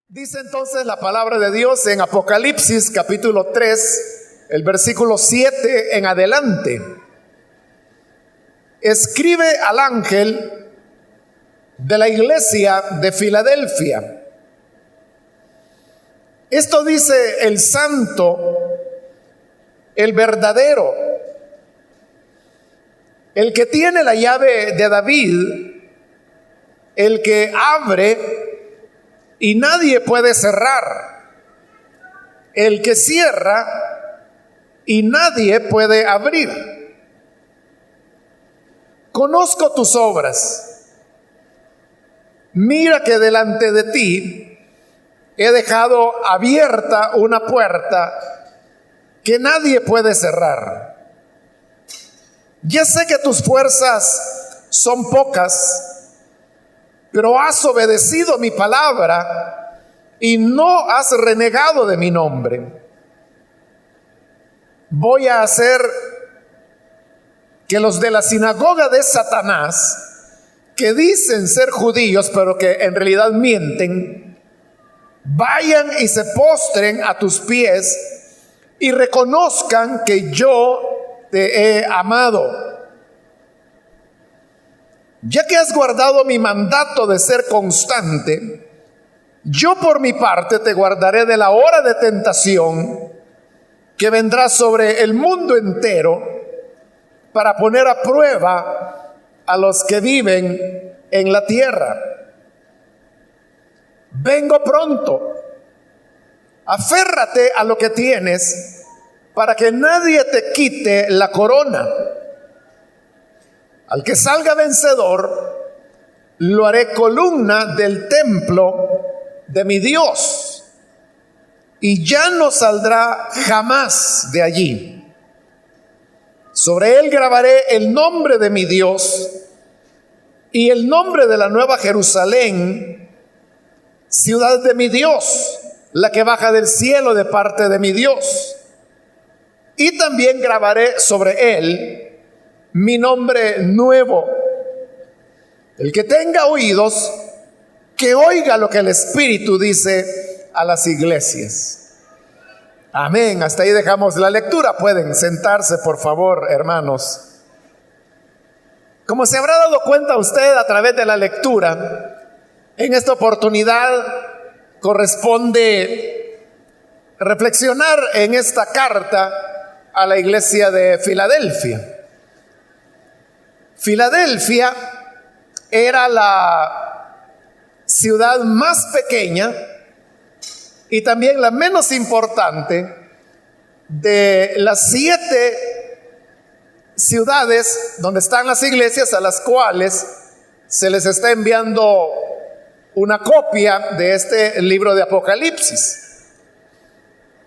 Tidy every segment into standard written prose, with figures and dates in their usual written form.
Dice entonces la palabra de Dios en Apocalipsis capítulo 3, el versículo 7 en adelante. Escribe al ángel de la iglesia de Filadelfia. Esto dice el santo, el verdadero, el que tiene la llave de David, el que abre y nadie puede cerrar, el que cierra y nadie puede abrir. Conozco tus obras. Mira que delante de ti he dejado abierta una puerta que nadie puede cerrar. Ya sé que tus fuerzas son pocas, pero has obedecido mi palabra y no has renegado de mi nombre. Voy a hacer que los de la sinagoga de Satanás, que dicen ser judíos, pero que en realidad mienten, vayan y se postren a tus pies y reconozcan que yo te he amado. Ya que has guardado mi mandato de ser constante, yo por mi parte te guardaré de la hora de tentación que vendrá sobre el mundo entero para poner a prueba a los que viven en la tierra. Vengo pronto. Aférrate a lo que tienes para que nadie te quite la corona. Al que salga vencedor, lo haré columna del templo de mi Dios, y ya no saldrá jamás de allí. Sobre él grabaré el nombre de mi Dios y el nombre de la nueva Jerusalén, ciudad de mi Dios, la que baja del cielo de parte de mi Dios. Y también grabaré sobre él mi nombre nuevo. El que tenga oídos, que oiga lo que el Espíritu dice a las iglesias. Amén. Hasta ahí dejamos la lectura. Pueden sentarse, por favor, hermanos. Como se habrá dado cuenta usted a través de la lectura, en esta oportunidad corresponde reflexionar en esta carta a la iglesia de Filadelfia. Filadelfia era la ciudad más pequeña y también la menos importante de las 7 ciudades donde están las iglesias a las cuales se les está enviando una copia de este libro de Apocalipsis.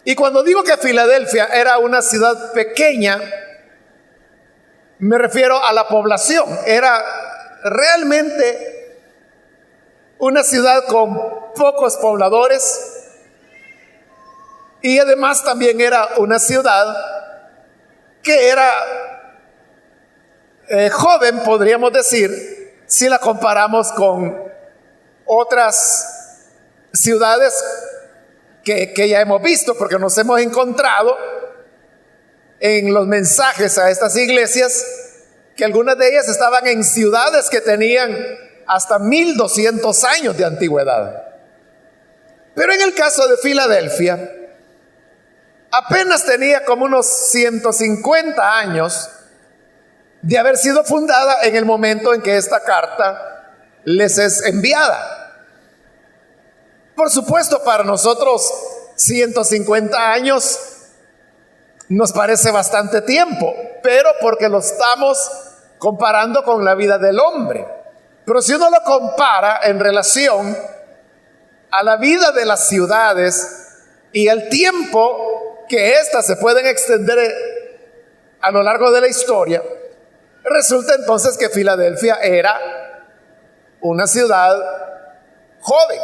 Y cuando digo que Filadelfia era una ciudad pequeña, me refiero a la población. Era realmente una ciudad con pocos pobladores y además también era una ciudad que era joven, podríamos decir, si la comparamos con otras ciudades que ya hemos visto, porque nos hemos encontrado en los mensajes a estas iglesias que algunas de ellas estaban en ciudades que tenían hasta 1200 años de antigüedad. Pero en el caso de Filadelfia, apenas tenía como unos 150 años de haber sido fundada en el momento en que esta carta les es enviada. Por supuesto, para nosotros 150 años nos parece bastante tiempo, pero porque lo estamos comparando con la vida del hombre. Pero si uno lo compara en relación a la vida de las ciudades y el tiempo que éstas se pueden extender a lo largo de la historia, resulta entonces que Filadelfia era una ciudad joven.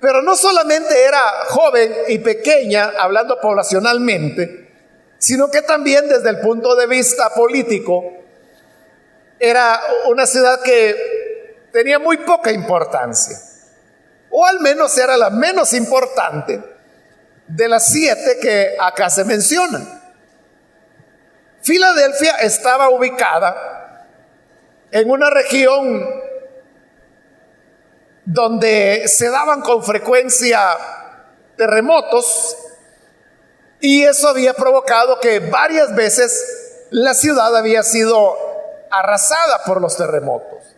Pero no solamente era joven y pequeña, hablando poblacionalmente, sino que también desde el punto de vista político, era una ciudad que tenía muy poca importancia. o al menos era la menos importante de las 7 que acá se mencionan. Filadelfia estaba ubicada en una región donde se daban con frecuencia terremotos, y eso había provocado que varias veces la ciudad había sido arrasada por los terremotos,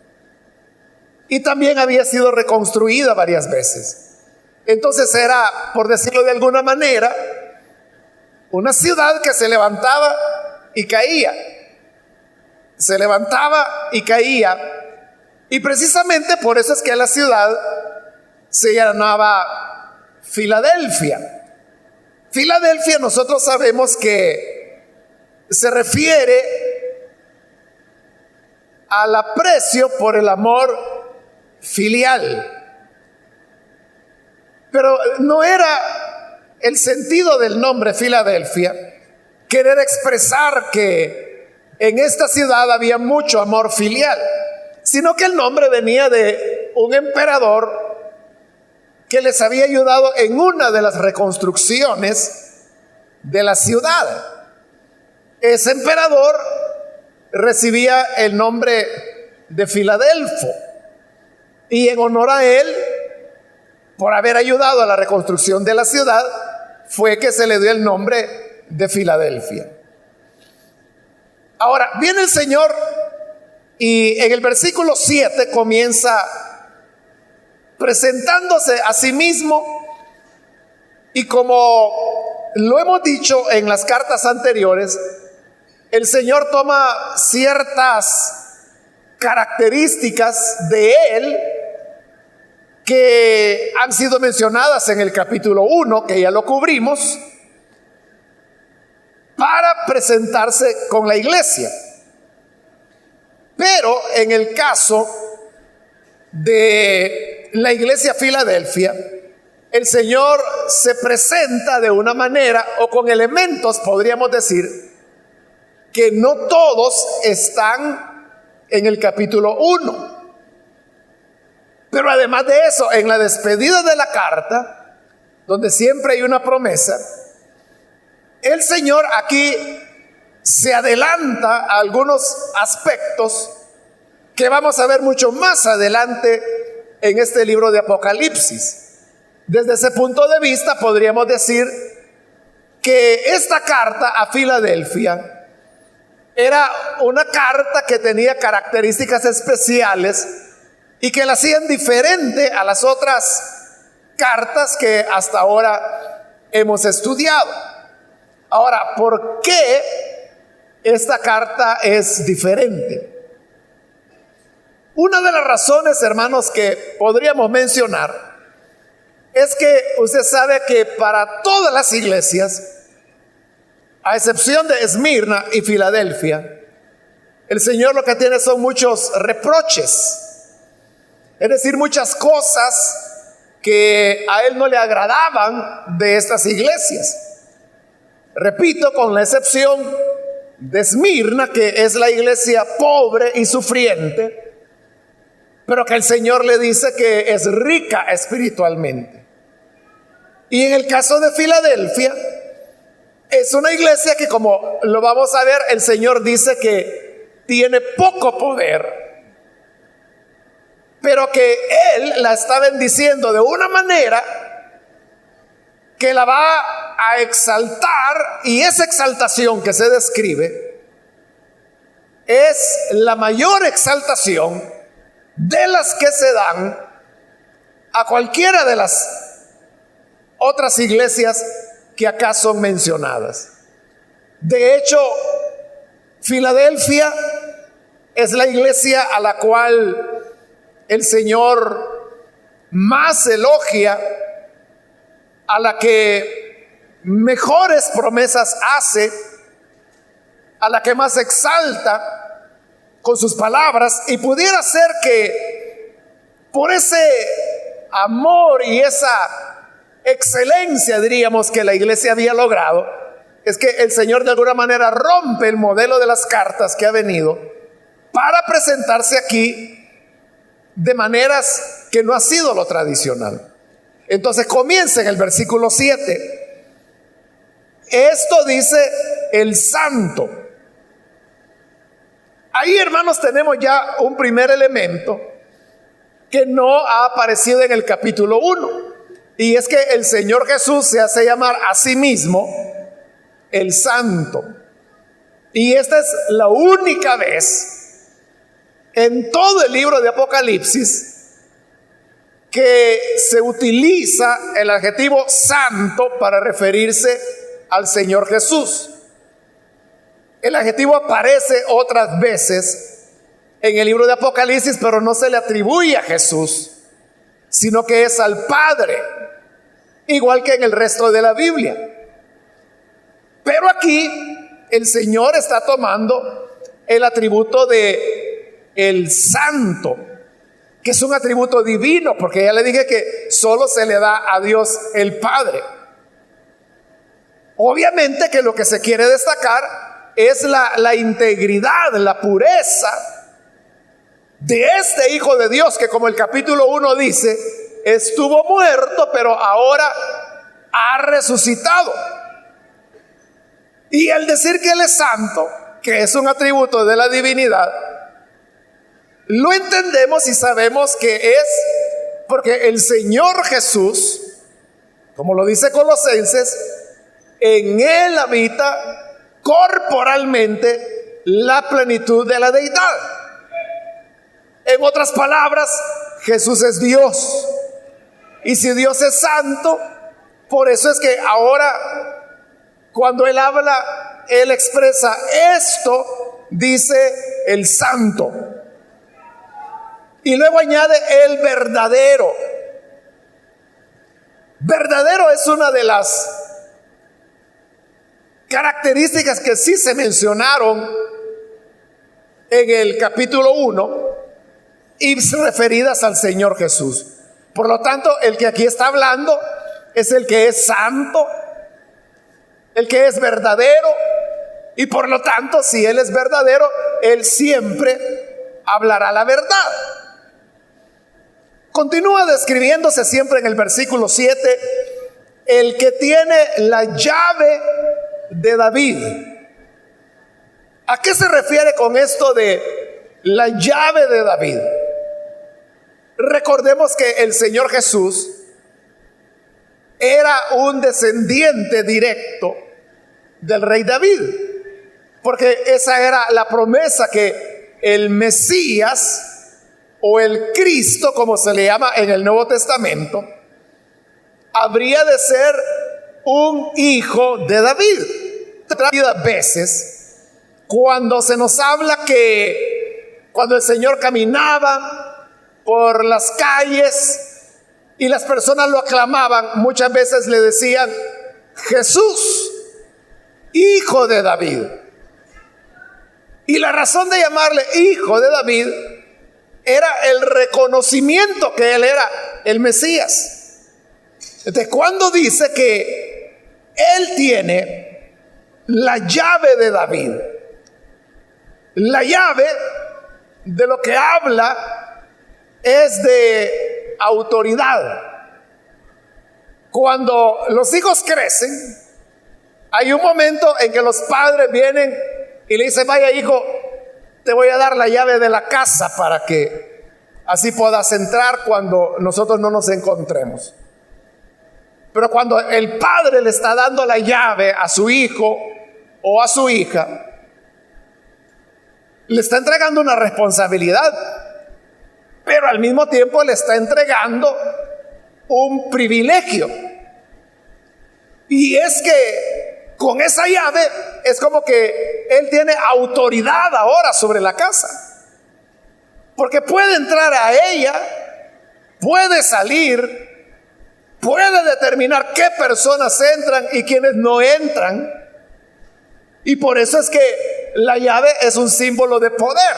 y también había sido reconstruida varias veces. Entonces era, por decirlo de alguna manera, una ciudad que se levantaba y caía, se levantaba y caía, y precisamente por eso es que la ciudad se llamaba Filadelfia. Filadelfia, nosotros sabemos que se refiere al aprecio por el amor filial, pero no era el sentido del nombre Filadelfia querer expresar que en esta ciudad había mucho amor filial, sino que el nombre venía de un emperador que les había ayudado en una de las reconstrucciones de la ciudad. Ese emperador recibía el nombre de Filadelfo, y en honor a él, por haber ayudado a la reconstrucción de la ciudad, fue que se le dio el nombre de Filadelfia. Ahora, viene el Señor y en el versículo 7 comienza presentándose a sí mismo, y como lo hemos dicho en las cartas anteriores, el Señor toma ciertas características de Él que han sido mencionadas en el capítulo 1, que ya lo cubrimos, para presentarse con la iglesia. Pero en el caso de la iglesia Filadelfia, el Señor se presenta de una manera, o con elementos, podríamos decir, que no todos están en el capítulo 1. Pero además de eso, en la despedida de la carta, donde siempre hay una promesa, el Señor aquí se adelanta a algunos aspectos que vamos a ver mucho más adelante en este libro de Apocalipsis. Desde ese punto de vista podríamos decir que esta carta a Filadelfia era una carta que tenía características especiales y que la hacían diferente a las otras cartas que hasta ahora hemos estudiado. Ahora, ¿por qué esta carta es diferente? Una de las razones, hermanos, que podríamos mencionar es que usted sabe que para todas las iglesias, a excepción de Esmirna y Filadelfia, el Señor lo que tiene son muchos reproches, es decir, muchas cosas que a Él no le agradaban de estas iglesias. Repito, con la excepción de Esmirna, que es la iglesia pobre y sufriente, pero que el Señor le dice que es rica espiritualmente. Y en el caso de Filadelfia, es una iglesia que, como lo vamos a ver, el Señor dice que tiene poco poder, pero que Él la está bendiciendo de una manera que la va a exaltar, y esa exaltación que se describe es la mayor exaltación de las que se dan a cualquiera de las otras iglesias que acá son mencionadas. De hecho, Filadelfia es la iglesia a la cual el Señor más elogia, a la que mejores promesas hace, a la que más exalta con sus palabras, y pudiera ser que por ese amor y esa excelencia, diríamos, que la iglesia había logrado, es que el Señor de alguna manera rompe el modelo de las cartas que ha venido para presentarse aquí de maneras que no ha sido lo tradicional. Entonces comienza en el versículo 7. Esto dice el santo. Ahí, hermanos, tenemos ya un primer elemento que no ha aparecido en el capítulo 1. Y es que el Señor Jesús se hace llamar a sí mismo el santo. Y esta es la única vez en todo el libro de Apocalipsis que se utiliza el adjetivo santo para referirse al Señor Jesús. El adjetivo aparece otras veces en el libro de Apocalipsis, pero no se le atribuye a Jesús, sino que es al Padre, igual que en el resto de la Biblia. Pero aquí el Señor está tomando el atributo de el santo, que es un atributo divino, porque ya le dije que solo se le da a Dios el Padre. Obviamente que lo que se quiere destacar es la integridad, la pureza de este Hijo de Dios, que como el capítulo 1 dice, estuvo muerto, pero ahora ha resucitado. Y al decir que Él es santo, que es un atributo de la divinidad, lo entendemos y sabemos que es porque el Señor Jesús, como lo dice Colosenses, en Él habita corporalmente la plenitud de la deidad. En otras palabras, Jesús es Dios. Y si Dios es santo, por eso es que ahora cuando Él habla, Él expresa esto, dice el santo. Y luego añade el verdadero. Verdadero es una de las características que sí se mencionaron en el capítulo 1 y referidas al Señor Jesús. Por lo tanto, el que aquí está hablando es el que es santo, el que es verdadero, y por lo tanto, si Él es verdadero, Él siempre hablará la verdad. Continúa describiéndose siempre en el versículo 7, el que tiene la llave de David. ¿A qué se refiere con esto de la llave de David? Recordemos que el Señor Jesús era un descendiente directo del rey David, porque esa era la promesa, que el Mesías o el Cristo, como se le llama en el Nuevo Testamento, habría de ser un hijo de David. A veces, cuando se nos habla que cuando el Señor caminaba por las calles y las personas lo aclamaban, muchas veces le decían: Jesús, hijo de David. Y la razón de llamarle hijo de David era el reconocimiento que Él era el Mesías. Entonces, cuando dice que Él tiene la llave de David, la llave de lo que habla es de autoridad. Cuando los hijos crecen, hay un momento en que los padres vienen y le dicen: vaya hijo, te voy a dar la llave de la casa para que así puedas entrar cuando nosotros no nos encontremos. Pero cuando el padre le está dando la llave a su hijo o a su hija, le está entregando una responsabilidad, pero al mismo tiempo le está entregando un privilegio. Y es que con esa llave es como que él tiene autoridad ahora sobre la casa, porque puede entrar a ella, puede salir, puede determinar qué personas entran y quiénes no entran. Y por eso es que la llave es un símbolo de poder.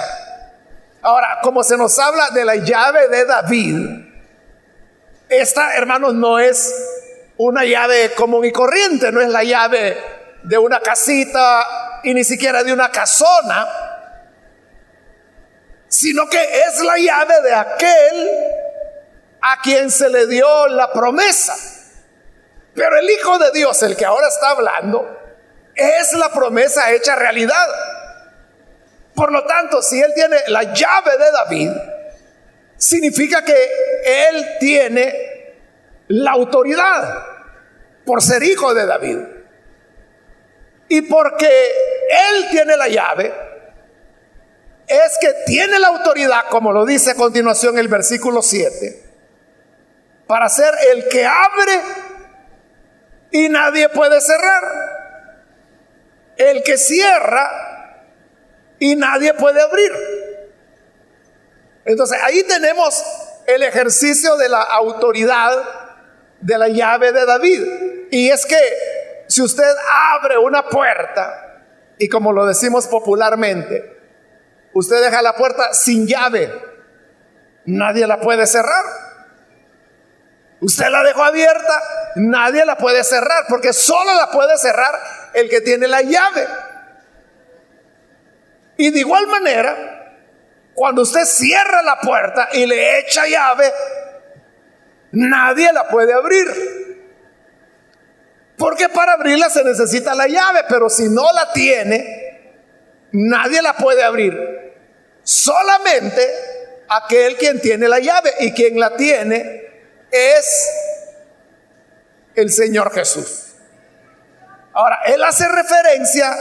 Ahora, como se nos habla de la llave de David, esta, hermanos, no es una llave común y corriente, no es la llave de una casita y ni siquiera de una casona, sino que es la llave de aquel a quien se le dio la promesa. Pero el Hijo de Dios, el que ahora está hablando, es la promesa hecha realidad. Por lo tanto, si Él tiene la llave de David, significa que Él tiene la autoridad por ser hijo de David. Y porque Él tiene la llave, es que tiene la autoridad, como lo dice a continuación el versículo 7, para ser el que abre y nadie puede cerrar, el que cierra y nadie puede abrir. Entonces ahí tenemos el ejercicio de la autoridad de la llave de David. Y es que si usted abre una puerta, y como lo decimos popularmente, usted deja la puerta sin llave, nadie la puede cerrar. Usted la dejó abierta, nadie la puede cerrar, porque solo la puede cerrar el que tiene la llave. Y de igual manera, cuando usted cierra la puerta y le echa llave, nadie la puede abrir. Porque para abrirla se necesita la llave, pero si no la tiene, nadie la puede abrir. Solamente aquel quien tiene la llave, y quien la tiene es el Señor Jesús. Ahora, Él hace referencia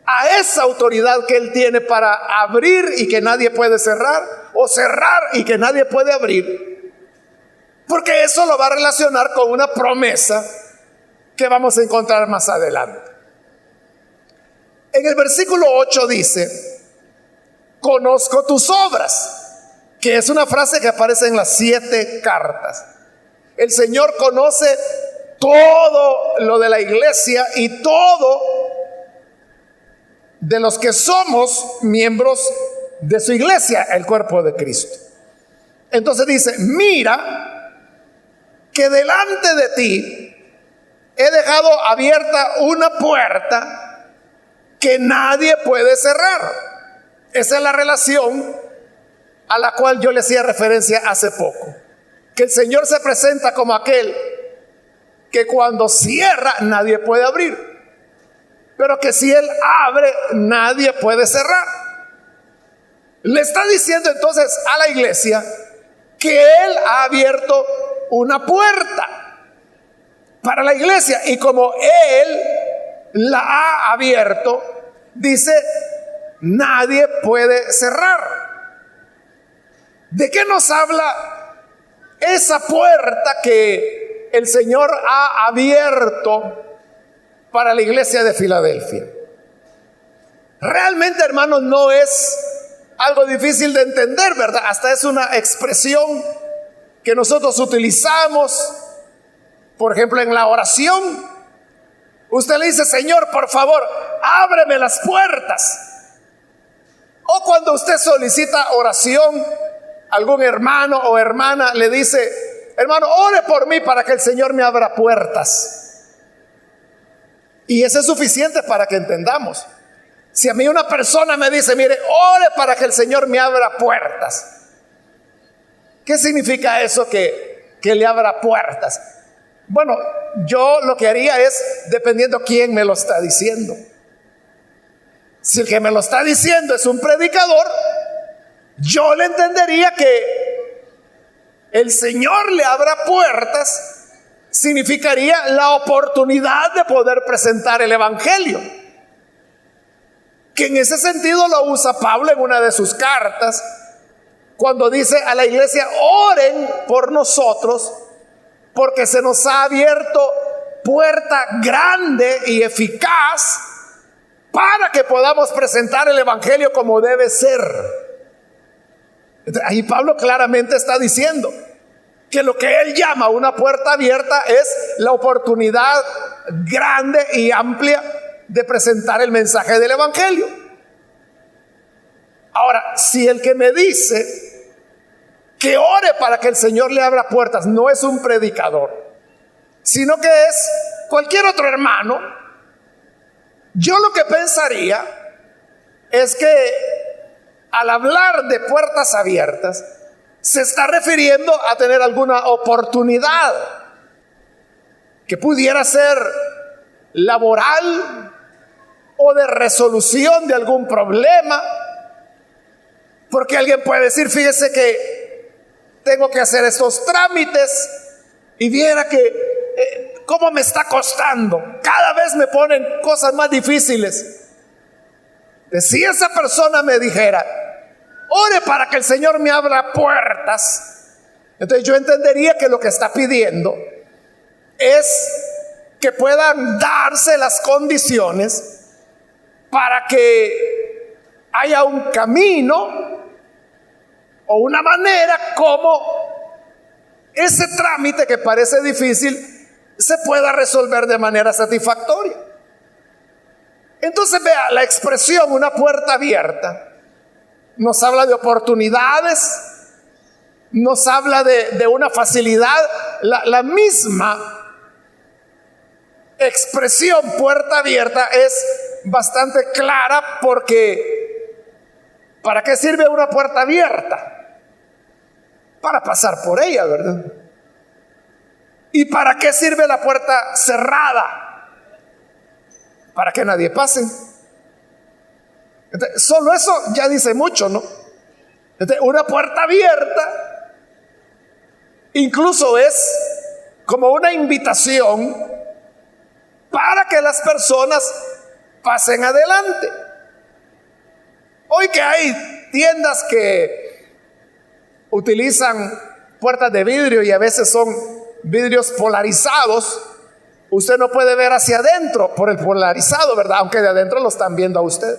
a esa autoridad que Él tiene para abrir y que nadie puede cerrar, o cerrar y que nadie puede abrir, porque eso lo va a relacionar con una promesa que vamos a encontrar más adelante. En el versículo 8 dice: conozco tus obras, que es una frase que aparece en las 7 cartas. El Señor conoce todo lo de la iglesia y todo de los que somos miembros de su iglesia, el cuerpo de Cristo. Entonces dice: mira que delante de ti he dejado abierta una puerta que nadie puede cerrar. Esa es la relación a la cual yo le hacía referencia hace poco, que el Señor se presenta como aquel que cuando cierra nadie puede abrir, pero que si Él abre nadie puede cerrar. Le está diciendo entonces a la iglesia que Él ha abierto una puerta para la iglesia, y como Él la ha abierto, dice, nadie puede cerrar. ¿De qué nos habla esa puerta que el Señor ha abierto para la iglesia de Filadelfia? Realmente, hermanos, no es algo difícil de entender, ¿verdad? Hasta es una expresión que nosotros utilizamos, por ejemplo, en la oración. Usted le dice: Señor, por favor, ábreme las puertas. O cuando usted solicita oración, algún hermano o hermana le dice: hermano, ore por mí para que el Señor me abra puertas. Y eso es suficiente para que entendamos. Si a mí una persona me dice: mire, ore para que el Señor me abra puertas, ¿qué significa eso, que le abra puertas? Bueno, yo lo que haría es, dependiendo quién me lo está diciendo. Si el que me lo está diciendo es un predicador, yo le entendería que el Señor le abra puertas significaría la oportunidad de poder presentar el evangelio, que en ese sentido lo usa Pablo en una de sus cartas, cuando dice a la iglesia: oren por nosotros, porque se nos ha abierto puerta grande y eficaz para que podamos presentar el evangelio como debe ser. Ahí Pablo claramente está diciendo que lo que él llama una puerta abierta es la oportunidad grande y amplia de presentar el mensaje del evangelio. Ahora, si el que me dice que ore para que el Señor le abra puertas no es un predicador, sino que es cualquier otro hermano, yo lo que pensaría es que al hablar de puertas abiertas se está refiriendo a tener alguna oportunidad que pudiera ser laboral o de resolución de algún problema. Porque alguien puede decir, fíjese que tengo que hacer estos trámites y viera que cómo me está costando. Cada vez me ponen cosas más difíciles. Si esa persona me dijera, ore para que el Señor me abra puertas, entonces yo entendería que lo que está pidiendo es que puedan darse las condiciones para que haya un camino o una manera como ese trámite que parece difícil se pueda resolver de manera satisfactoria. Entonces vea, la expresión una puerta abierta nos habla de oportunidades, nos habla de una facilidad. La misma expresión puerta abierta es bastante clara, porque ¿para qué sirve una puerta abierta? Para pasar por ella, ¿verdad? ¿Y para qué sirve la puerta cerrada? Para que nadie pase. Entonces, solo eso ya dice mucho, ¿no? Entonces, una puerta abierta incluso es como una invitación para que las personas pasen adelante. Hoy que hay tiendas que utilizan puertas de vidrio y a veces son vidrios polarizados, usted no puede ver hacia adentro por el polarizado, ¿verdad? Aunque de adentro lo están viendo a usted.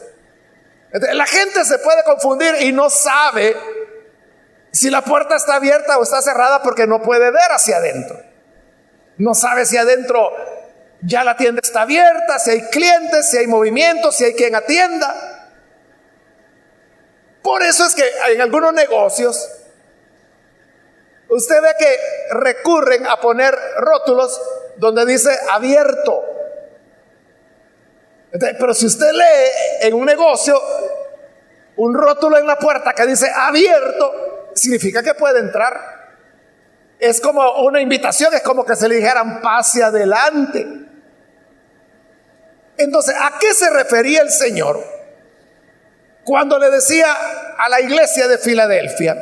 Entonces, la gente se puede confundir y no sabe si la puerta está abierta o está cerrada porque no puede ver hacia adentro. No sabe si adentro ya la tienda está abierta, si hay clientes, si hay movimiento, si hay quien atienda. Por eso es que en algunos negocios usted ve que recurren a poner rótulos donde dice abierto. Entonces, pero si usted lee en un negocio un rótulo en la puerta que dice abierto, significa que puede entrar. Es como una invitación, es como que se le dijeran pase adelante. Entonces, ¿a qué se refería el Señor cuando le decía a la iglesia de Filadelfia: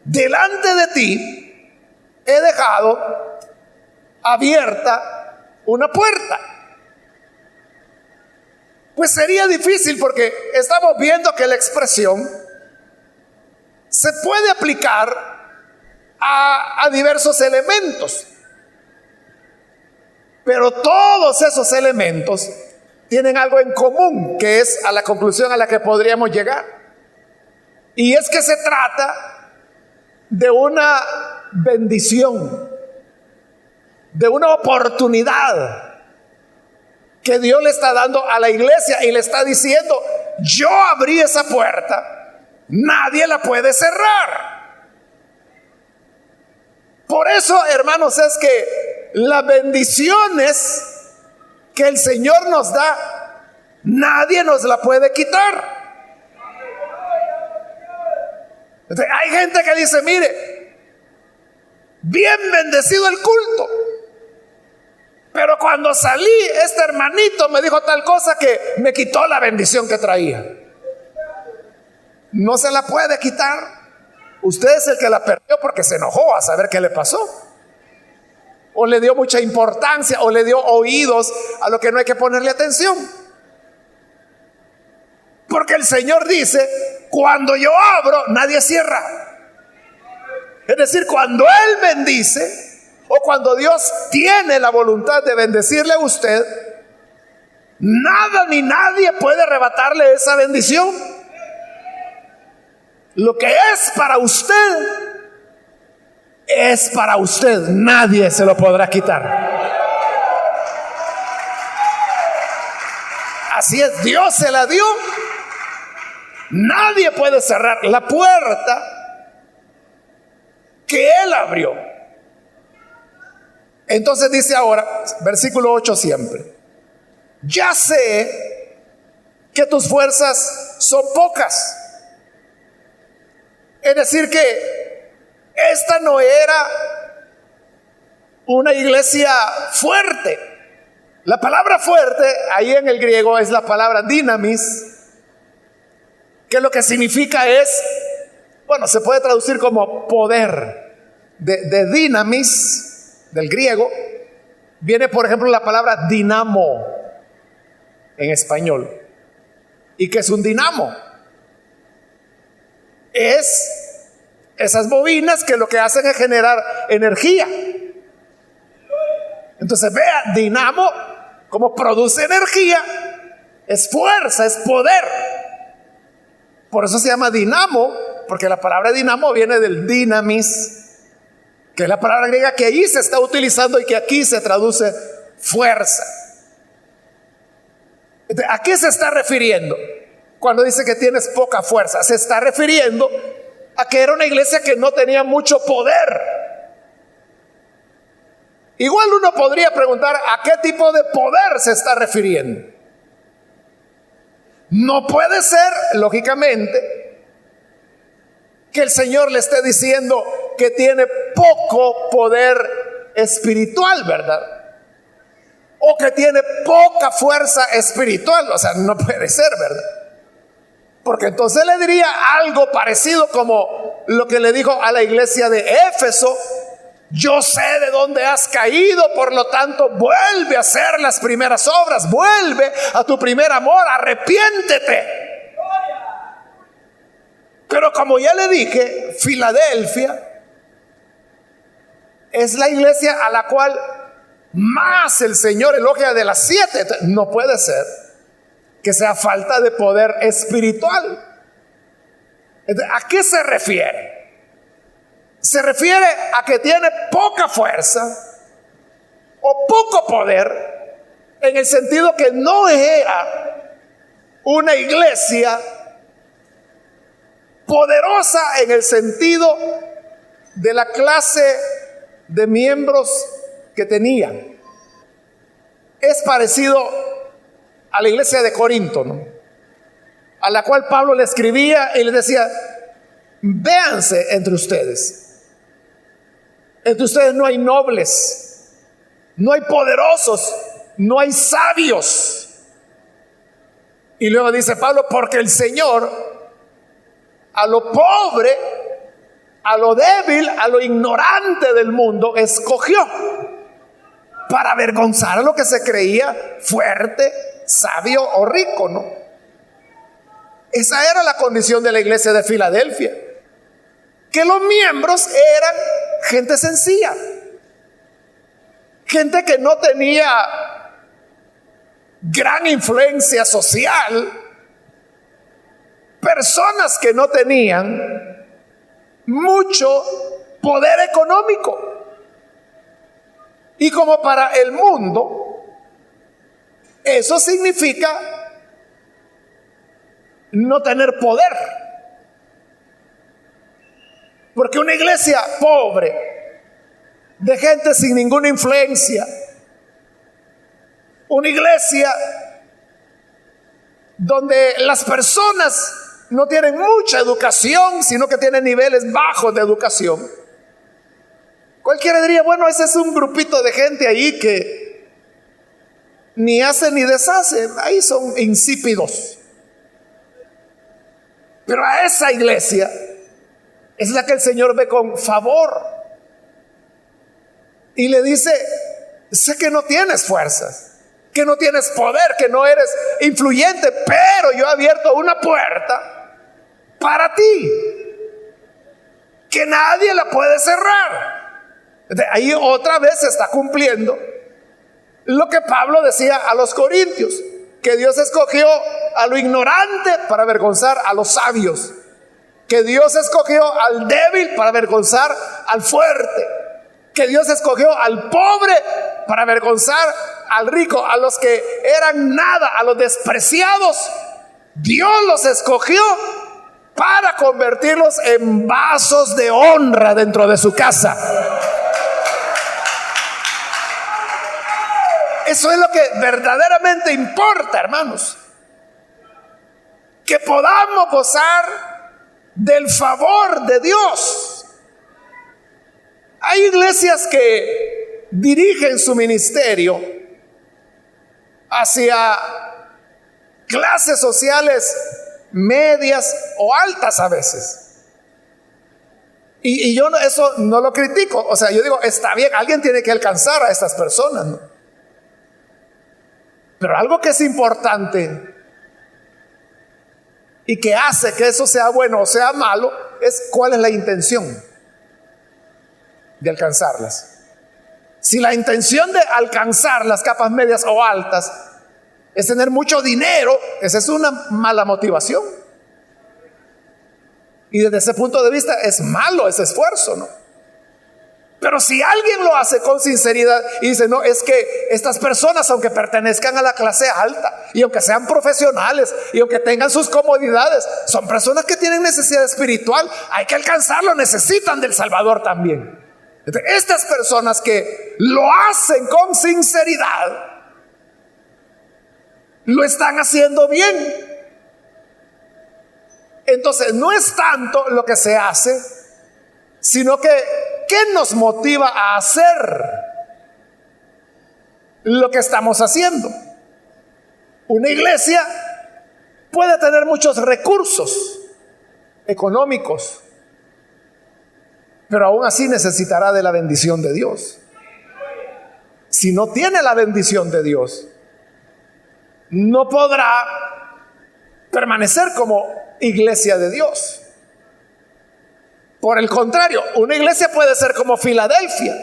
delante de ti he dejado abierta una puerta? Pues sería difícil, porque estamos viendo que la expresión se puede aplicar a diversos elementos, pero todos esos elementos tienen algo en común, que es a la conclusión a la que podríamos llegar, y es que se trata de una bendición, de una oportunidad que Dios le está dando a la iglesia, y le está diciendo: yo abrí esa puerta, nadie la puede cerrar. Por eso, hermanos, es que las bendiciones que el Señor nos da, nadie nos la puede quitar. Entonces, hay gente que dice: mire, bien bendecido el culto, pero cuando salí, este hermanito me dijo tal cosa que me quitó la bendición que traía. No se la puede quitar. Usted es el que la perdió porque se enojó a saber qué le pasó, o le dio mucha importancia, o le dio oídos a lo que no hay que ponerle atención. Porque el Señor dice: cuando yo abro, nadie cierra. Es decir, cuando Él bendice, o cuando Dios tiene la voluntad de bendecirle a usted, nada ni nadie puede arrebatarle esa bendición. Lo que es para usted, es para usted. Nadie se lo podrá quitar. Así es, Dios se la dio. Nadie puede cerrar la puerta que Él abrió. Entonces dice ahora, versículo 8 siempre: ya sé que tus fuerzas son pocas. Es decir, que esta no era una iglesia fuerte. La palabra fuerte ahí en el griego es la palabra dynamis, que lo que significa es, bueno, se puede traducir como poder. De dynamis, del griego, viene por ejemplo la palabra dinamo en español. ¿Y qué es un dinamo? Es esas bobinas que lo que hacen es generar energía. Entonces vea, dinamo, como produce energía, es fuerza, es poder. Por eso se llama dinamo, porque la palabra dinamo viene del dynamis, que es la palabra griega que allí se está utilizando y que aquí se traduce fuerza. ¿A qué se está refiriendo cuando dice que tienes poca fuerza? Se está refiriendo a que era una iglesia que no tenía mucho poder. Igual uno podría preguntar a qué tipo de poder se está refiriendo. No puede ser, lógicamente, que el Señor le esté diciendo que tiene poco poder espiritual, ¿verdad? O que tiene poca fuerza espiritual. O sea, no puede ser, ¿verdad? Porque entonces le diría algo parecido como lo que le dijo a la iglesia de Éfeso: yo sé de dónde has caído, por lo tanto vuelve a hacer las primeras obras, vuelve a tu primer amor, arrepiéntete. Pero como ya le dije, Filadelfia es la iglesia a la cual más el Señor elogia de las 7. No puede ser que sea falta de poder espiritual. ¿A qué se refiere? Se refiere a que tiene poca fuerza o poco poder, en el sentido que no era una iglesia poderosa en el sentido de la clase de miembros que tenía. Es parecido a la iglesia de Corinto, ¿no? A la cual Pablo le escribía y le decía: véanse entre ustedes. Entre ustedes no hay nobles, no hay poderosos, no hay sabios. Y luego dice Pablo: porque el Señor a lo pobre, a lo débil, a lo ignorante del mundo escogió para avergonzar a lo que se creía fuerte, sabio o rico, ¿no? Esa era la condición de la iglesia de Filadelfia, que los miembros eran gente sencilla, gente que no tenía gran influencia social, personas que no tenían mucho poder económico. Y como para el mundo eso significa no tener poder, porque una iglesia pobre, de gente sin ninguna influencia, una iglesia donde las personas no tienen mucha educación, sino que tienen niveles bajos de educación, cualquiera diría: bueno, ese es un grupito de gente ahí que ni hace ni deshace, ahí son insípidos. Pero a esa iglesia es la que el Señor ve con favor y le dice: sé que no tienes fuerzas, que no tienes poder, que no eres influyente, pero yo he abierto una puerta para ti que nadie la puede cerrar. Ahí otra vez se está cumpliendo lo que Pablo decía a los corintios, que Dios escogió a lo ignorante para avergonzar a los sabios, que Dios escogió al débil para avergonzar al fuerte, que Dios escogió al pobre para avergonzar al rico, a los que eran nada, a los despreciados. Dios los escogió para convertirlos en vasos de honra dentro de su casa. Eso es lo que verdaderamente importa, hermanos. Que podamos gozar del favor de Dios. Hay iglesias que dirigen su ministerio hacia clases sociales medias o altas a veces. Y yo eso no lo critico. O sea, yo digo, está bien, alguien tiene que alcanzar a estas personas, ¿no? Pero algo que es importante y que hace que eso sea bueno o sea malo es cuál es la intención de alcanzarlas. Si la intención de alcanzar las capas medias o altas es tener mucho dinero, esa es una mala motivación. Y desde ese punto de vista es malo ese esfuerzo, ¿no? Pero si alguien lo hace con sinceridad y dice, no, es que estas personas, aunque pertenezcan a la clase alta y aunque sean profesionales y aunque tengan sus comodidades, son personas que tienen necesidad espiritual, hay que alcanzarlo, necesitan del Salvador también. Entonces, estas personas que lo hacen con sinceridad, lo están haciendo bien. Entonces no es tanto lo que se hace, sino que ¿qué nos motiva a hacer lo que estamos haciendo? Una iglesia puede tener muchos recursos económicos, pero aún así necesitará de la bendición de Dios. Si no tiene la bendición de Dios, no podrá permanecer como iglesia de Dios. Por el contrario, una iglesia puede ser como Filadelfia,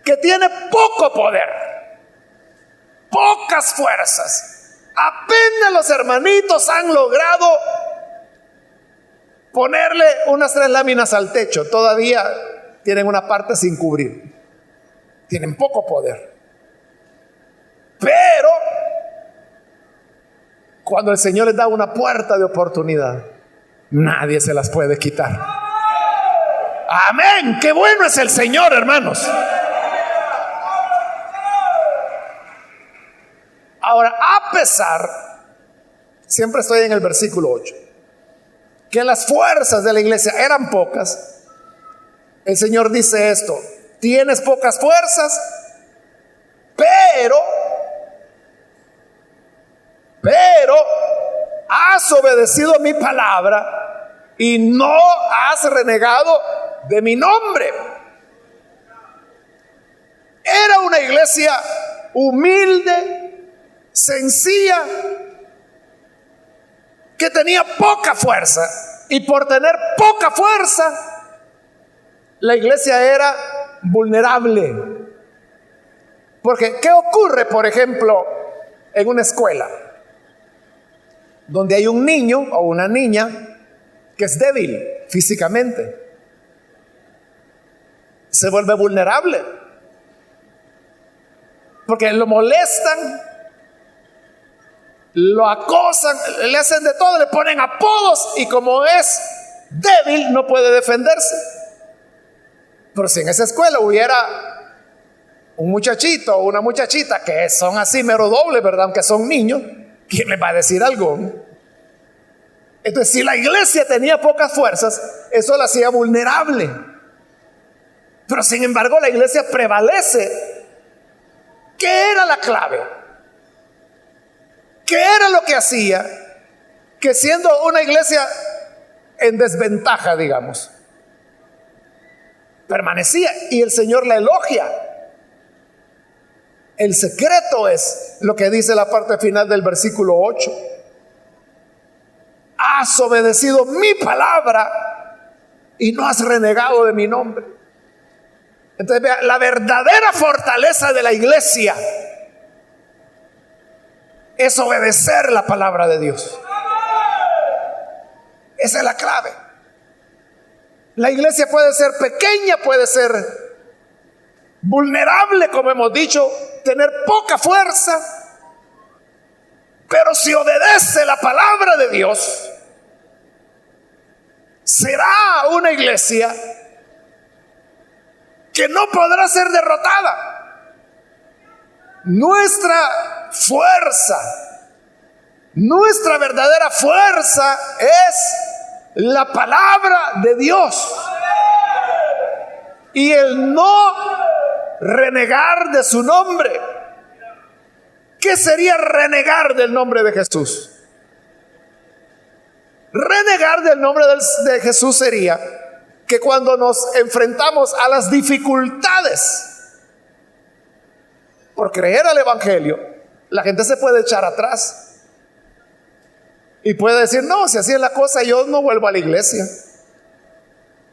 que tiene poco poder, pocas fuerzas. Apenas los hermanitos han logrado ponerle unas 3 láminas al techo, todavía tienen una parte sin cubrir. Tienen poco poder. Pero cuando el Señor les da una puerta de oportunidad, nadie se las puede quitar. Amén. Qué bueno es el Señor, hermanos. Ahora, a pesar, siempre estoy en el versículo 8, que las fuerzas de la iglesia eran pocas, el Señor dice esto: tienes pocas fuerzas, pero has obedecido mi palabra y no has renegado de mi nombre. Era una iglesia humilde, sencilla, que tenía poca fuerza, y por tener poca fuerza, la iglesia era vulnerable. Porque ¿qué ocurre, por ejemplo, en una escuela donde hay un niño o una niña que es débil físicamente? Se vuelve vulnerable porque lo molestan, lo acosan, le hacen de todo, le ponen apodos, y como es débil no puede defenderse. Pero si en esa escuela hubiera un muchachito o una muchachita que son así mero doble, ¿verdad? Aunque son niños, ¿quién les va a decir algo? Entonces, si la iglesia tenía pocas fuerzas, eso la hacía vulnerable. Pero sin embargo la iglesia prevalece. ¿Qué era la clave? ¿Qué era lo que hacía que, siendo una iglesia en desventaja, digamos, permanecía? Y el Señor la elogia. El secreto es lo que dice la parte final del versículo 8. Has obedecido mi palabra y no has renegado de mi nombre. Entonces, vea, la verdadera fortaleza de la iglesia es obedecer la palabra de Dios. Esa es la clave. La iglesia puede ser pequeña, puede ser vulnerable, como hemos dicho, tener poca fuerza, pero si obedece la palabra de Dios, será una iglesia que no podrá ser derrotada. Nuestra fuerza, nuestra verdadera fuerza es la palabra de Dios y el no renegar de su nombre. ¿Qué sería renegar del nombre de Jesús? Renegar del nombre de Jesús sería que cuando nos enfrentamos a las dificultades por creer al Evangelio, la gente se puede echar atrás y puede decir: no, si así es la cosa, yo no vuelvo a la iglesia.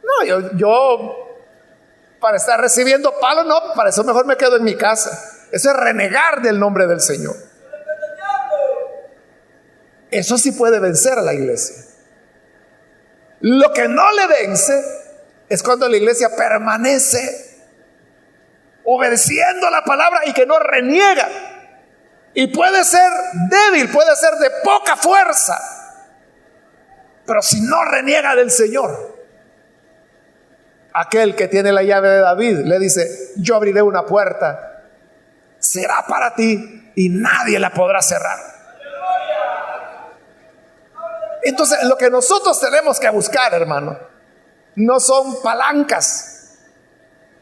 No, yo para estar recibiendo palos, no, para eso mejor me quedo en mi casa. Eso es renegar del nombre del Señor. Eso sí puede vencer a la iglesia. Lo que no le vence es cuando la iglesia permanece obedeciendo la palabra y que no reniega. Y puede ser débil, puede ser de poca fuerza, pero si no reniega del Señor. Aquel que tiene la llave de David le dice: yo abriré una puerta, será para ti y nadie la podrá cerrar. Entonces, lo que nosotros tenemos que buscar, hermano, no son palancas.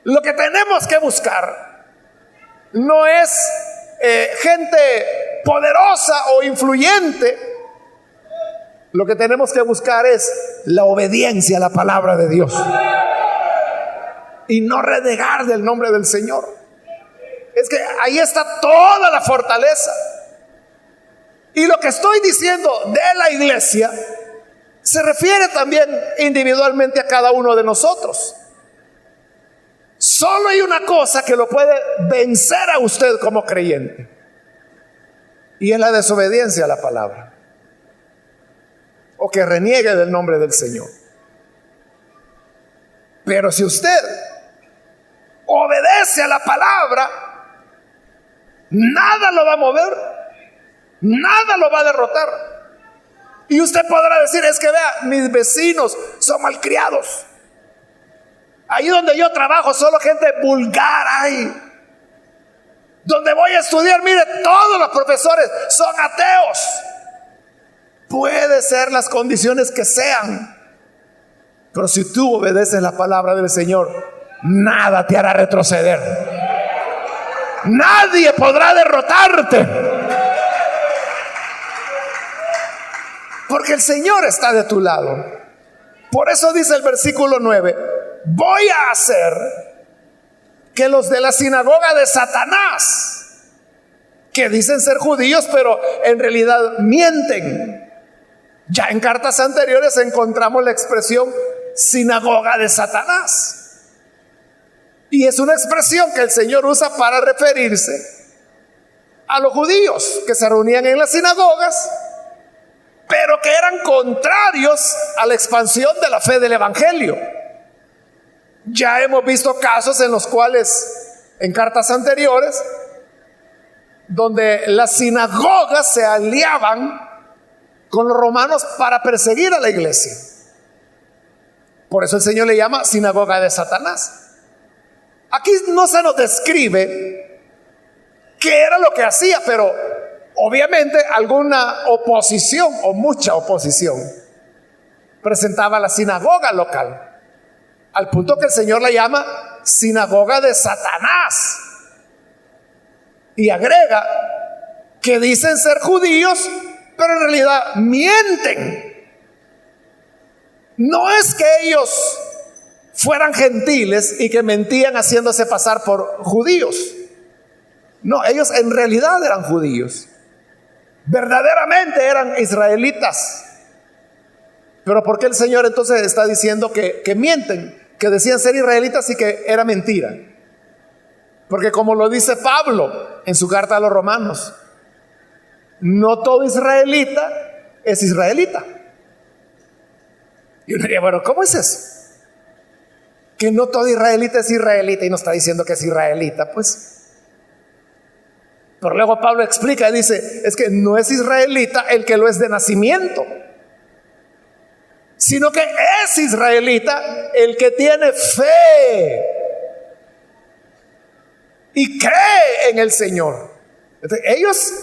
Lo que tenemos que buscar no es gente poderosa o influyente. Lo que tenemos que buscar es la obediencia a la palabra de Dios y no renegar del nombre del Señor. Es que ahí está toda la fortaleza. Y lo que estoy diciendo de la iglesia se refiere también individualmente a cada uno de nosotros. Solo hay una cosa que lo puede vencer a usted como creyente, y es la desobediencia a la palabra, o que reniegue del nombre del Señor. Pero si usted obedece a la palabra, nada lo va a mover, nada lo va a derrotar. Y usted podrá decir: es que vea, mis vecinos son malcriados, ahí donde yo trabajo solo gente vulgar hay, donde voy a estudiar, mire, todos los profesores son ateos. Puede ser las condiciones que sean, pero si tú obedeces la palabra del Señor, nada te hará retroceder, nadie podrá derrotarte, porque el Señor está de tu lado. Por eso dice el versículo 9: voy a hacer que los de la sinagoga de Satanás, que dicen ser judíos pero en realidad mienten. Ya en cartas anteriores encontramos la expresión sinagoga de Satanás, y es una expresión que el Señor usa para referirse a los judíos que se reunían en las sinagogas, pero que eran contrarios a la expansión de la fe del Evangelio. Ya hemos visto casos en los cuales, en cartas anteriores, donde las sinagogas se aliaban con los romanos para perseguir a la iglesia. Por eso el Señor le llama sinagoga de Satanás. Aquí no se nos describe qué era lo que hacía, pero obviamente alguna oposición o mucha oposición presentaba la sinagoga local, al punto que el Señor la llama sinagoga de Satanás, y agrega que dicen ser judíos pero en realidad mienten. No es que ellos fueran gentiles y que mentían haciéndose pasar por judíos. No, ellos en realidad eran judíos, verdaderamente eran israelitas. Pero ¿por qué el Señor entonces está diciendo que mienten? Que decían ser israelitas y que era mentira. Porque como lo dice Pablo en su carta a los romanos, no todo israelita es israelita. Y uno diría: bueno, ¿cómo es eso? Que no todo israelita es israelita, y no está diciendo que es israelita, pues. Pero luego Pablo explica y dice: es que no es israelita el que lo es de nacimiento, sino que es israelita el que tiene fe y cree en el Señor. Entonces, ellos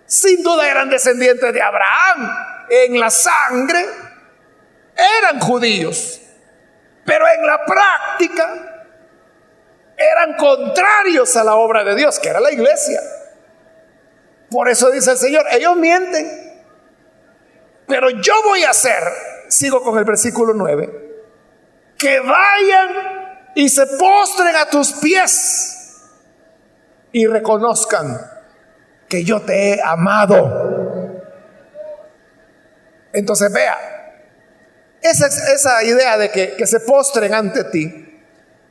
sin duda eran descendientes de Abraham en la sangre, eran judíos, pero en la práctica eran contrarios a la obra de Dios, que era la iglesia. Por eso dice el Señor, ellos mienten, pero yo voy a hacer, sigo con el versículo 9, que vayan y se postren a tus pies y reconozcan que yo te he amado. Entonces vea, esa idea de que se postren ante ti,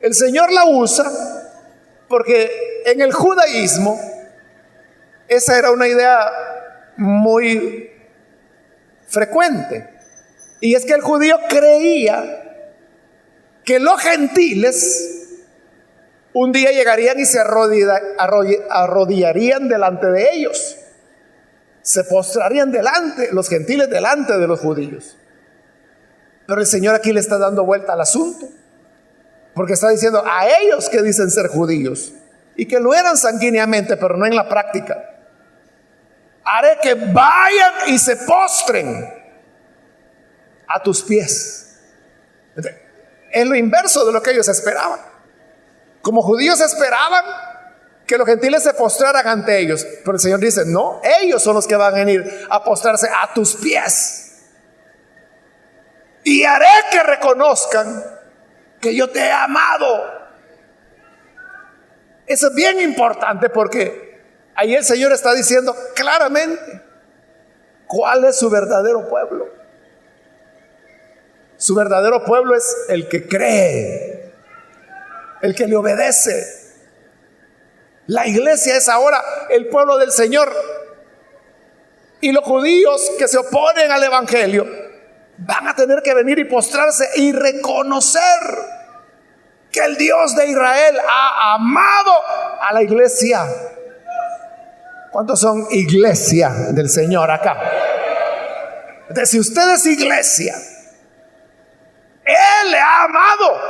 el Señor la usa porque en el judaísmo esa era una idea muy frecuente. Y es que el judío creía que los gentiles un día llegarían y se arrodillarían delante de ellos. Se postrarían delante, los gentiles delante de los judíos. Pero el Señor aquí le está dando vuelta al asunto, porque está diciendo a ellos que dicen ser judíos y que lo eran sanguíneamente, pero no en la práctica. Haré que vayan y se postren a tus pies. Es lo inverso de lo que ellos esperaban. Como judíos esperaban que los gentiles se postraran ante ellos, pero el Señor dice, no, ellos son los que van a venir a postrarse a tus pies. Y haré que reconozcan que yo te he amado. Eso es bien importante porque ahí el Señor está diciendo claramente cuál es su verdadero pueblo. Su verdadero pueblo es el que cree, el que le obedece. La iglesia es ahora el pueblo del Señor. Y los judíos que se oponen al evangelio van a tener que venir y postrarse y reconocer que el Dios de Israel ha amado a la iglesia. ¿Cuántos son iglesia del Señor acá? Entonces, si usted es iglesia, Él le ha amado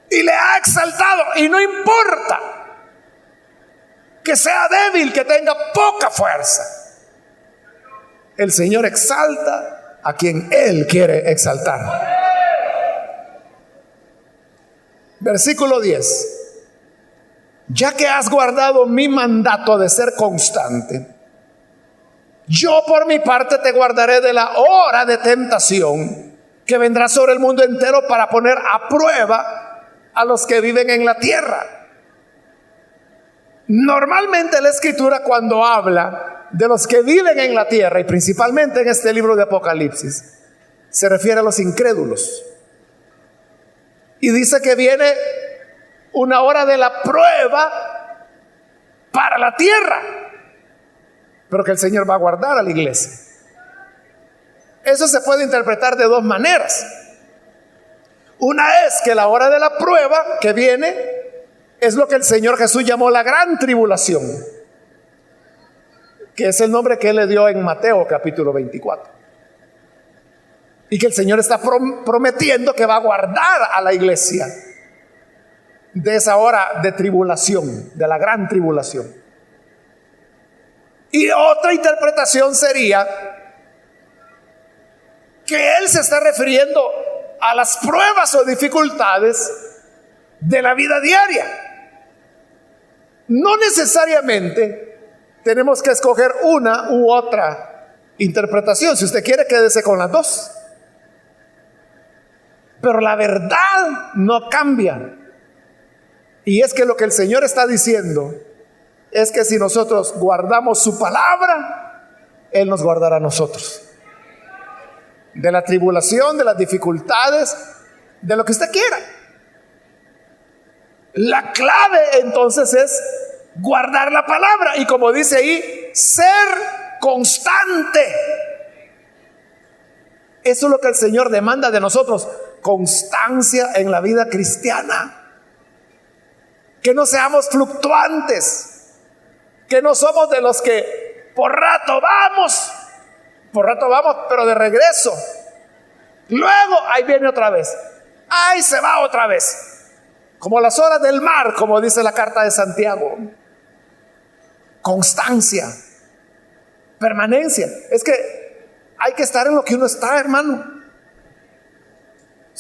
y le ha exaltado, y no importa que sea débil, que tenga poca fuerza, el Señor exalta a quien Él quiere exaltar. Versículo 10. Ya que has guardado mi mandato de ser constante, yo por mi parte te guardaré de la hora de tentación que vendrá sobre el mundo entero para poner a prueba a los que viven en la tierra. Normalmente la Escritura, cuando habla de los que viven en la tierra, y principalmente en este libro de Apocalipsis, se refiere a los incrédulos. Y dice que viene una hora de la prueba para la tierra, pero que el Señor va a guardar a la iglesia. Eso se puede interpretar de dos maneras. Una es que la hora de la prueba que viene es lo que el Señor Jesús llamó la gran tribulación, que es el nombre que Él le dio en Mateo capítulo 24. Y que el Señor está prometiendo que va a guardar a la iglesia de esa hora de tribulación, de la gran tribulación. Y otra interpretación sería que Él se está refiriendo a las pruebas o dificultades de la vida diaria. No necesariamente tenemos que escoger una u otra interpretación. Si usted quiere, quédese con las dos. Pero la verdad no cambia. Y es que lo que el Señor está diciendo es que si nosotros guardamos su palabra, Él nos guardará a nosotros. De la tribulación, de las dificultades, de lo que usted quiera. La clave entonces es guardar la palabra. Y como dice ahí, ser constante. Eso es lo que el Señor demanda de nosotros. Constancia en la vida cristiana. Que no seamos fluctuantes, que no somos de los que por rato vamos, pero de regreso. Luego ahí viene otra vez, ahí se va otra vez, como las olas del mar, como dice la carta de Santiago. Constancia, permanencia. Es que hay que estar en lo que uno está, hermano.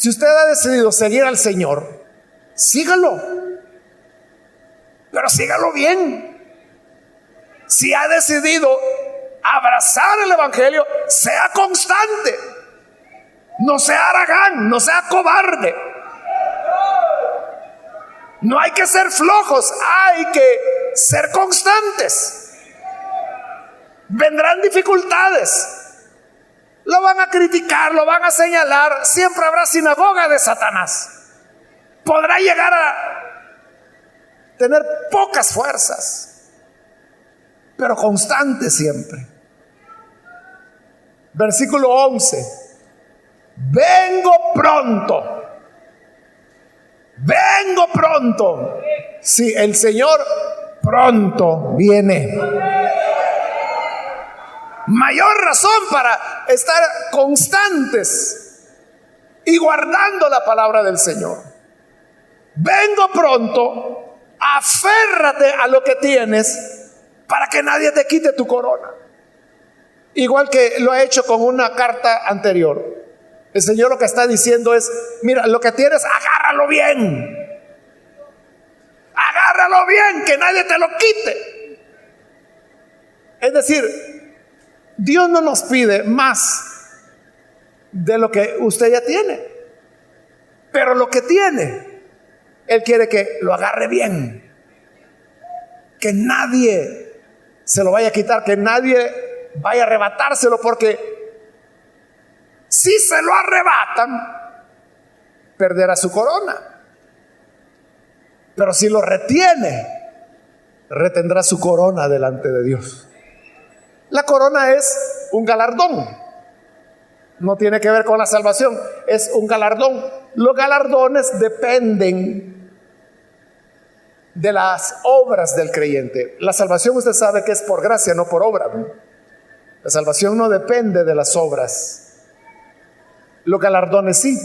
Si usted ha decidido seguir al Señor, sígalo, pero sígalo bien. Si ha decidido abrazar el Evangelio, sea constante, no sea haragán, no sea cobarde. No hay que ser flojos, hay que ser constantes. Vendrán dificultades, lo van a criticar, lo van a señalar, siempre habrá sinagoga de Satanás. Podrá llegar a tener pocas fuerzas, pero constante siempre. Versículo 11: vengo pronto. Vengo pronto. Sí, el Señor pronto viene. Mayor razón para estar constantes y guardando la palabra del Señor. Vengo pronto. Aférrate a lo que tienes para que nadie te quite tu corona. Igual que lo ha hecho con una carta anterior. El Señor lo que está diciendo es: mira, lo que tienes, agárralo bien. Agárralo bien, que nadie te lo quite. Es decir, Dios no nos pide más de lo que usted ya tiene. Pero lo que tiene, Él quiere que lo agarre bien. Que nadie se lo vaya a quitar, que nadie vaya a arrebatárselo, porque si se lo arrebatan, perderá su corona. Pero si lo retiene, retendrá su corona delante de Dios. La corona es un galardón. No tiene que ver con la salvación, es un galardón. Los galardones dependen de las obras del creyente. La salvación, usted sabe que es por gracia, no por obra, ¿no? La salvación no depende de las obras. Los galardones sí.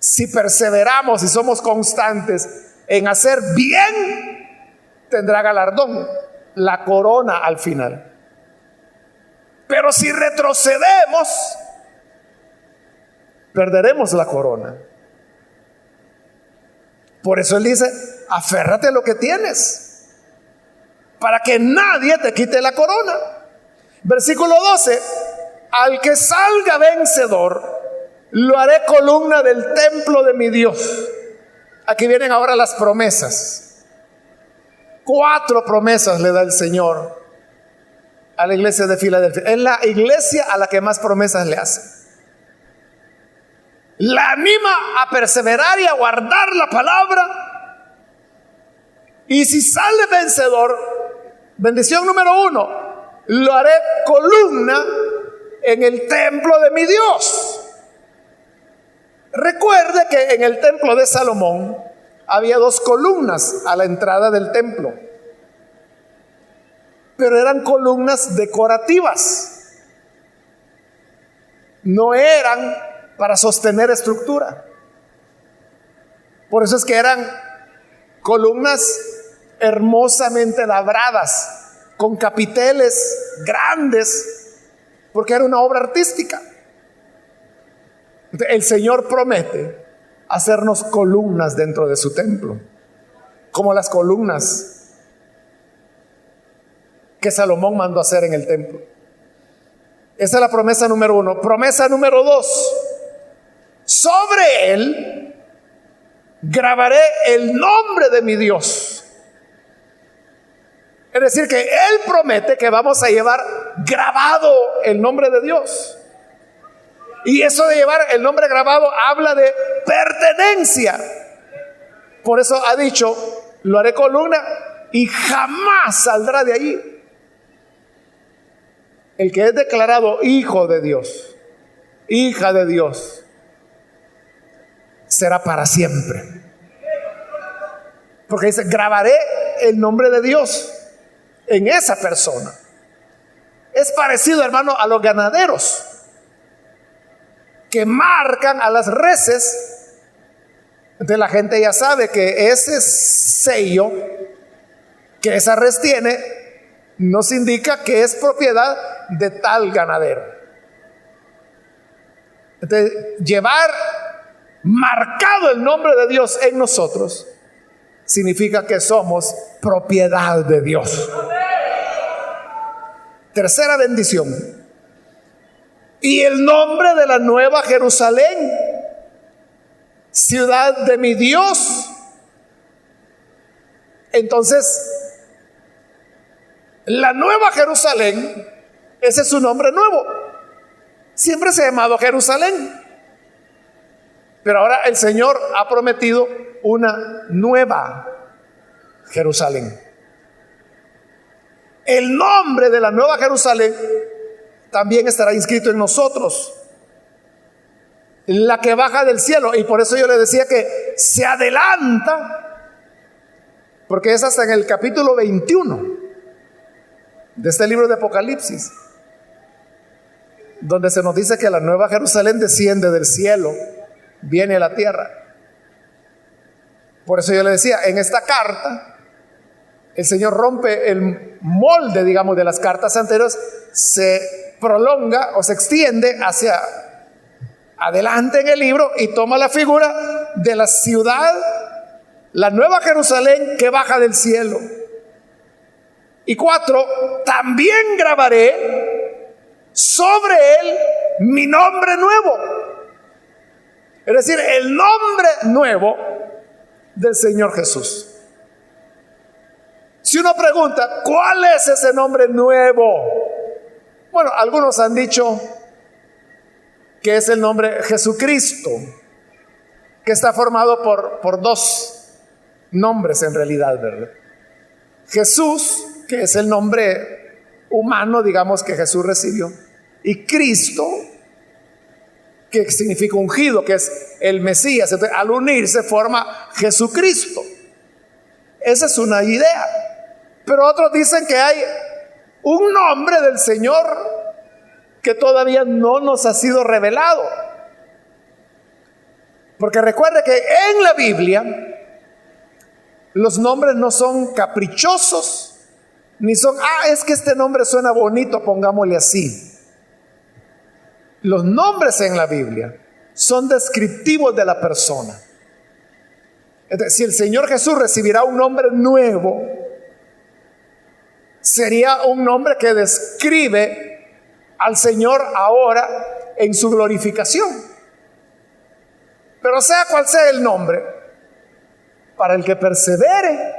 Si perseveramos y somos constantes en hacer bien, tendrá galardón, la corona al final. Pero si retrocedemos, perderemos la corona. Por eso Él dice: aférrate a lo que tienes, para que nadie te quite la corona. Versículo 12: al que salga vencedor, lo haré columna del templo de mi Dios. Aquí vienen ahora las promesas. 4 promesas le da el Señor a la iglesia de Filadelfia. Es la iglesia a la que más promesas le hace. La anima a perseverar y a guardar la palabra. Y si sale vencedor, bendición número 1: lo haré columna en el templo de mi Dios. Recuerde que en el templo de Salomón había 2 columnas a la entrada del templo, pero eran columnas decorativas, no eran para sostener estructura. Por eso es que eran columnas hermosamente labradas, con capiteles grandes, porque era una obra artística. El Señor promete hacernos columnas dentro de su templo, como las columnas que Salomón mandó hacer en el templo. Esa es la promesa número 1. Promesa número 2: sobre él grabaré el nombre de mi Dios. Es decir, que Él promete que vamos a llevar grabado el nombre de Dios. Y eso de llevar el nombre grabado habla de pertenencia. Por eso ha dicho: lo haré columna y jamás saldrá de allí. El que es declarado hijo de Dios, hija de Dios, será para siempre. Porque dice: grabaré el nombre de Dios en esa persona. Es parecido, hermano, a los ganaderos que marcan a las reses. Entonces la gente ya sabe que ese sello que esa res tiene nos indica que es propiedad de tal ganadero. Entonces, llevar marcado el nombre de Dios en nosotros significa que somos propiedad de Dios. Tercera bendición. Y el nombre de la nueva Jerusalén, ciudad de mi Dios. Entonces, la nueva Jerusalén, ese es su nombre nuevo. Siempre se ha llamado Jerusalén, pero ahora el Señor ha prometido una nueva Jerusalén. El nombre de la nueva Jerusalén también estará inscrito en nosotros, la que baja del cielo. Y por eso yo le decía que se adelanta, porque es hasta en el capítulo 21 de este libro de Apocalipsis, donde se nos dice que la nueva Jerusalén desciende del cielo, viene a la tierra. Por eso yo le decía, en esta carta el Señor rompe el molde, digamos, de las cartas anteriores, se prolonga o se extiende hacia adelante en el libro y toma la figura de la ciudad, la nueva Jerusalén que baja del cielo. Y 4, también grabaré sobre él mi nombre nuevo. Es decir, el nombre nuevo del Señor Jesús. Si uno pregunta, ¿cuál es ese nombre nuevo? Bueno, algunos han dicho que es el nombre Jesucristo, que está formado por dos nombres en realidad, ¿verdad? Jesús, que es el nombre humano, digamos, que Jesús recibió, y Cristo, que significa ungido, que es el Mesías. Entonces, al unirse forma Jesucristo. Esa es una idea. Pero otros dicen que hay un nombre del Señor que todavía no nos ha sido revelado. Porque recuerde que en la Biblia los nombres no son caprichosos, ni son, es que este nombre suena bonito, pongámosle así. Los nombres en la Biblia son descriptivos de la persona. Entonces, si el Señor Jesús recibirá un nombre nuevo, sería un nombre que describe al Señor ahora en su glorificación. Pero sea cual sea el nombre, para el que persevere,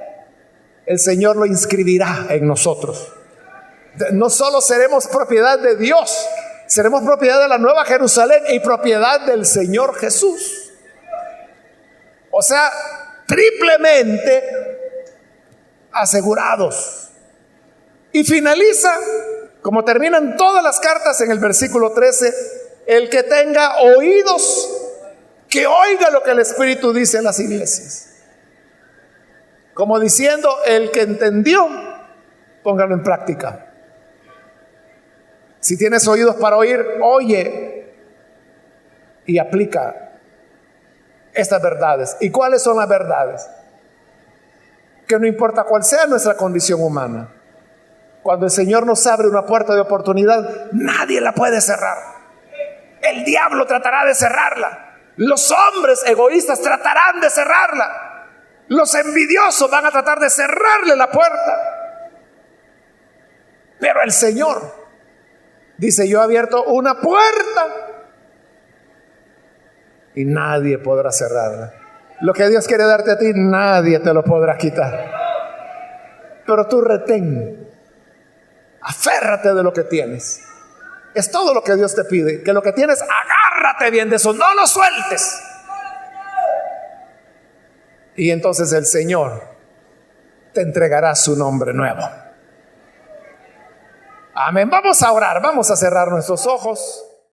el Señor lo inscribirá en nosotros. No solo seremos propiedad de Dios, seremos propiedad de la nueva Jerusalén y propiedad del Señor Jesús. O sea, triplemente asegurados. Y finaliza, como terminan todas las cartas, en el versículo 13: el que tenga oídos, que oiga lo que el Espíritu dice a las iglesias. Como diciendo, el que entendió, póngalo en práctica. Si tienes oídos para oír, oye y aplica estas verdades. ¿Y cuáles son las verdades? Que no importa cuál sea nuestra condición humana, cuando el Señor nos abre una puerta de oportunidad, nadie la puede cerrar. El diablo tratará de cerrarla. Los hombres egoístas tratarán de cerrarla. Los envidiosos van a tratar de cerrarle la puerta. Pero el Señor dice: yo he abierto una puerta y nadie podrá cerrarla. Lo que Dios quiere darte a ti, nadie te lo podrá quitar. Pero tú retén, aférrate de lo que tienes. Es todo lo que Dios te pide. Que lo que tienes, agárrate bien de eso, no lo sueltes. Y entonces el Señor te entregará su nombre nuevo. Amén. Vamos a orar, vamos a cerrar nuestros ojos.